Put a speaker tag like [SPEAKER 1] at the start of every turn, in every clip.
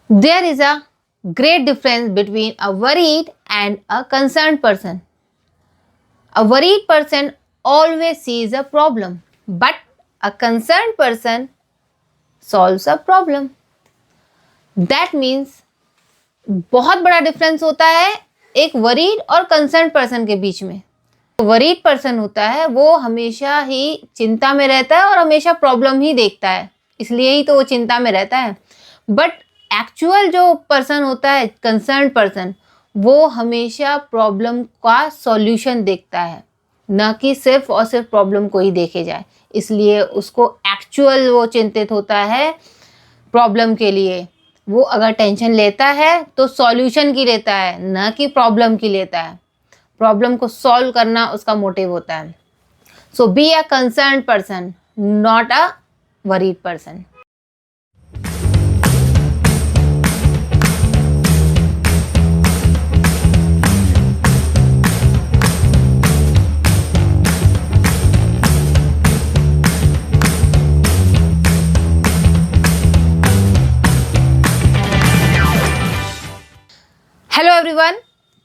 [SPEAKER 1] There is a great difference between a worried and a concerned person. A worried person always sees a problem, but a concerned person solves a problem. That means बहुत बड़ा difference होता है एक worried और concern person के बीच में. Worried person होता है वो हमेशा ही चिंता में रहता है और हमेशा प्रॉब्लम ही देखता है, इसलिए ही तो वो चिंता में रहता है. बट एक्चुअल जो पर्सन होता है कंसर्न पर्सन, वो हमेशा प्रॉब्लम का सॉल्यूशन देखता है, न कि सिर्फ और सिर्फ प्रॉब्लम को ही देखे जाए. इसलिए उसको एक्चुअल वो चिंतित होता है प्रॉब्लम के लिए. वो अगर टेंशन लेता है तो सॉल्यूशन की लेता है, न कि प्रॉब्लम की लेता है. प्रॉब्लम को सॉल्व करना उसका मोटिव होता है. So be a concern person, not a worried person. Hello everyone,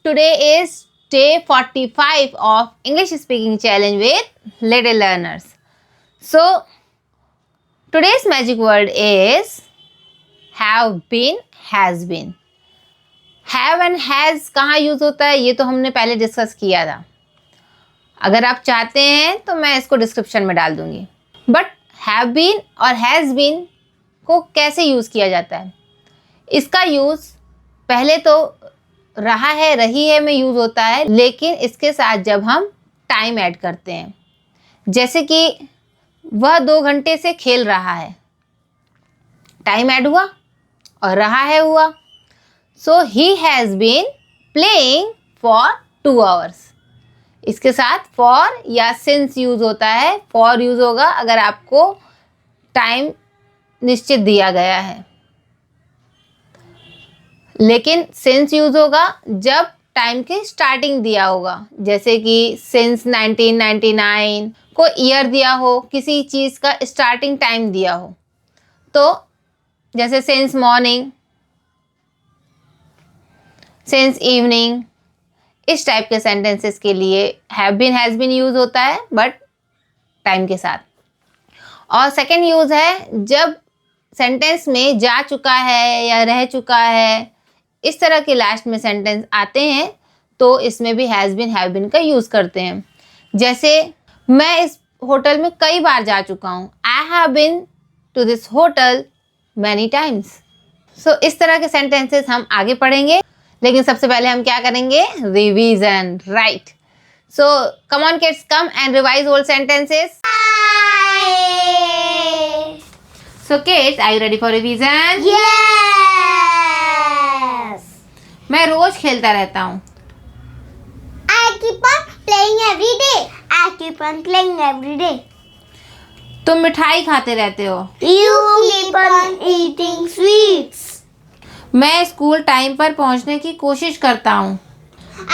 [SPEAKER 1] today is day 45 of English speaking challenge with Little Learners. So today's magic word is have been, has been. Have and has कहाँ use होता है ये तो हमने पहले discuss किया था. अगर आप चाहते हैं तो मैं इसको डिस्क्रिप्शन में डाल दूंगी. बट have been और has been को कैसे यूज किया जाता है? इसका यूज पहले तो रहा है रही है में यूज होता है, लेकिन इसके साथ जब हम टाइम ऐड करते हैं, जैसे कि वह 2 घंटे से खेल रहा है, टाइम ऐड हुआ और रहा है हुआ. So he has been playing for 2 hours. इसके साथ फॉर या सिंस यूज होता है. फॉर यूज होगा अगर आपको टाइम निश्चित दिया गया है, लेकिन सिंस यूज होगा जब टाइम की स्टार्टिंग दिया होगा, जैसे कि सिंस 1999 को ईयर दिया हो, किसी चीज़ का स्टार्टिंग टाइम दिया हो. तो जैसे सिंस मॉर्निंग, सिंस इवनिंग, इस टाइप के सेंटेंसेस के लिए have been has been use होता है, बट टाइम के साथ. और सेकंड यूज है जब सेंटेंस में जा चुका है या रह चुका है, इस तरह के लास्ट में सेंटेंस आते हैं, तो इसमें भी हैज़ बीन हैव बीन का यूज़ करते हैं. जैसे मैं इस होटल में कई बार जा चुका हूँ. I have been to this hotel many times. So इस तरह के सेंटेंसेस हम आगे पढ़ेंगे, लेकिन सबसे पहले हम क्या करेंगे? Revision, right. So come on kids, come and revise all sentences. So kids, are you ready for revision? मैं रोज खेलता रहता हूँ.
[SPEAKER 2] I keep on playing every day. I keep on playing every day.
[SPEAKER 1] तुम मिठाई खाते रहते हो.
[SPEAKER 2] You keep on eating sweets.
[SPEAKER 1] मैं स्कूल टाइम पर पहुँचने की कोशिश करता हूँ.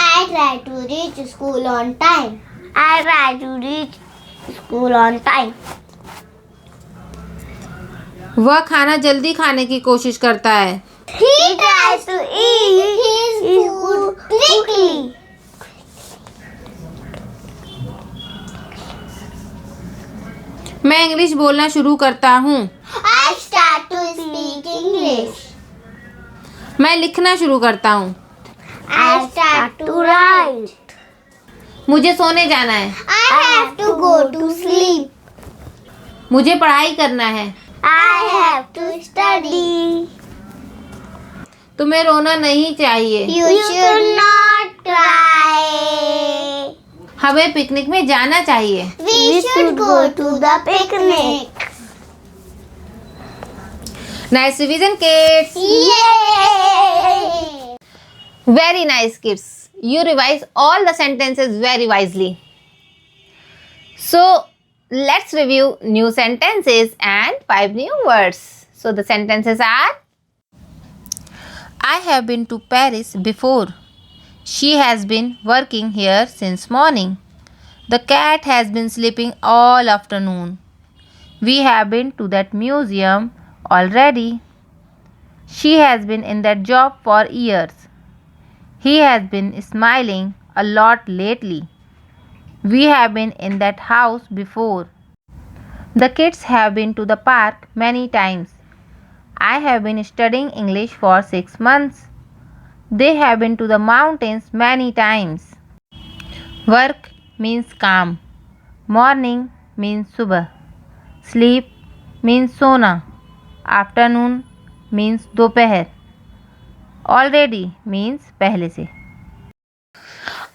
[SPEAKER 2] I try to reach school on time. I try to reach school on time.
[SPEAKER 1] वह खाना जल्दी खाने की कोशिश करता है.
[SPEAKER 2] He tries to eat his food quickly.
[SPEAKER 1] मैं इंग्लिश बोलना शुरू करता हूँ.
[SPEAKER 2] I start to speak English.
[SPEAKER 1] मैं लिखना शुरू करता हूँ.
[SPEAKER 2] I start to write.
[SPEAKER 1] मुझे सोने जाना है.
[SPEAKER 2] I have to go to sleep.
[SPEAKER 1] मुझे पढ़ाई करना है.
[SPEAKER 2] I have to study.
[SPEAKER 1] तुम्हें रोना नहीं चाहिए.
[SPEAKER 2] You should not cry.
[SPEAKER 1] हमें पिकनिक में जाना चाहिए.
[SPEAKER 2] We should go to the picnic.
[SPEAKER 1] Nice revision, kids.
[SPEAKER 2] Yay!
[SPEAKER 1] Very nice, kids. You revise all the sentences very wisely. So let's review new sentences and 5 new words. So the sentences are: I have been to Paris before. She has been working here since morning. The cat has been sleeping all afternoon. We have been to that museum already. She has been in that job for years. He has been smiling a lot lately. We have been in that house before. The kids have been to the park many times. I have been studying English for 6 months. They have been to the mountains many times. Work means काम. Morning means सुबह. Sleep means सोना. Afternoon means दोपहर. Already means पहले से.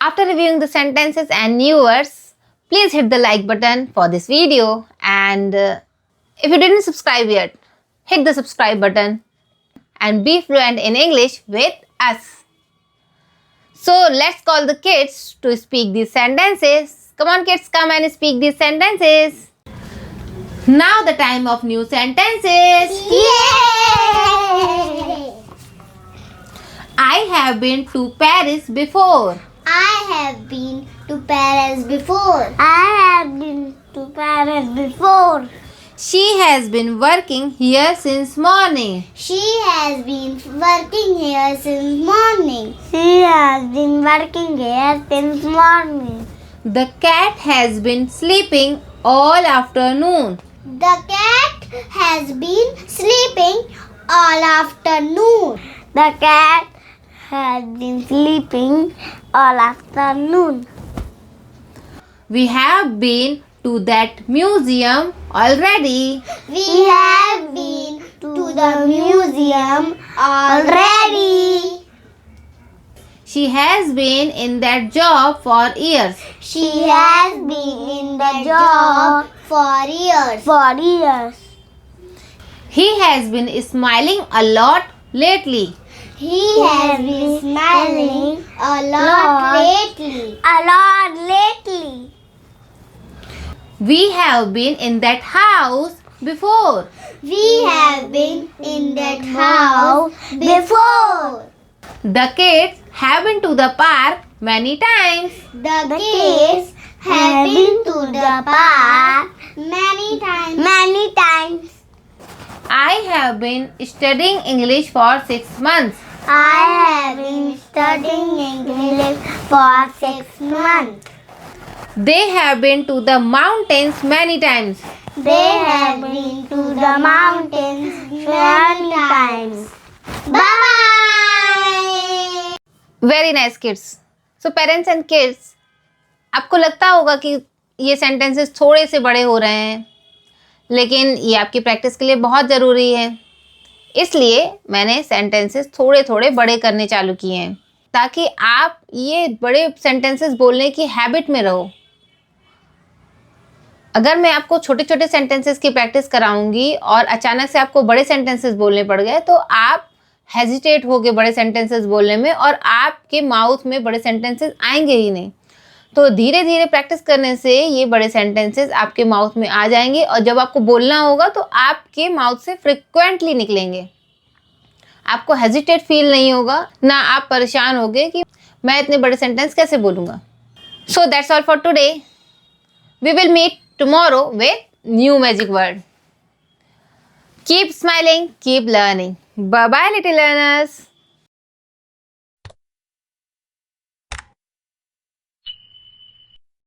[SPEAKER 1] After reviewing the sentences and new words, please hit the like button for this video, and if you didn't subscribe yet, hit the subscribe button and be fluent in English with us. So let's call the kids to speak these sentences. Come on kids, come and speak these sentences. Now the time of new sentences.
[SPEAKER 2] Yay!
[SPEAKER 1] I have been to Paris before.
[SPEAKER 2] I have been to Paris before. I have been to Paris before.
[SPEAKER 1] She has been working here since morning.
[SPEAKER 2] She has been working here since morning. She has been working here since morning.
[SPEAKER 1] The cat has been sleeping all afternoon.
[SPEAKER 2] The cat has been sleeping all afternoon. The cat has been sleeping all afternoon.
[SPEAKER 1] We have been to that museum already.
[SPEAKER 2] We have been to the museum already.
[SPEAKER 1] She has been in that job for years.
[SPEAKER 2] She has been in the job for years.
[SPEAKER 1] He has been smiling a lot lately.
[SPEAKER 2] He has been smiling a lot lately.
[SPEAKER 1] We have been in that house before.
[SPEAKER 2] We have been in that house before.
[SPEAKER 1] The kids have been to the park many times.
[SPEAKER 2] The kids have been to the park many times.
[SPEAKER 1] I have been studying English for 6 months.
[SPEAKER 2] I have been studying English for 6 months.
[SPEAKER 1] They have been to the mountains many times.
[SPEAKER 2] They have been to the mountains many times. Bye!
[SPEAKER 1] Very nice kids. So parents and kids, आपको लगता होगा कि ये sentences थोड़े से बड़े हो रहे हैं, लेकिन ये आपकी प्रैक्टिस के लिए बहुत ज़रूरी है. इसलिए मैंने सेंटेंसेस थोड़े थोड़े बड़े करने चालू किए हैं ताकि आप ये बड़े सेंटेंसेस बोलने की हैबिट में रहो. अगर मैं आपको छोटे छोटे सेंटेंसेस की प्रैक्टिस कराऊंगी और अचानक से आपको बड़े सेंटेंसेस बोलने पड़ गए तो आप हेजिटेट होगे बड़े सेंटेंसेस बोलने में और आपके माउथ में बड़े सेंटेंसेस आएंगे ही नहीं. तो धीरे धीरे प्रैक्टिस करने से ये बड़े सेंटेंसेस आपके माउथ में आ जाएंगे और जब आपको बोलना होगा तो आपके माउथ से फ्रिक्वेंटली निकलेंगे. आपको हेजिटेट फील नहीं होगा, ना आप परेशान होगे कि मैं इतने बड़े सेंटेंस कैसे बोलूँगा. So that's all for today. We will meet tomorrow with new magic word. Keep smiling, keep learning. Bye bye little learners.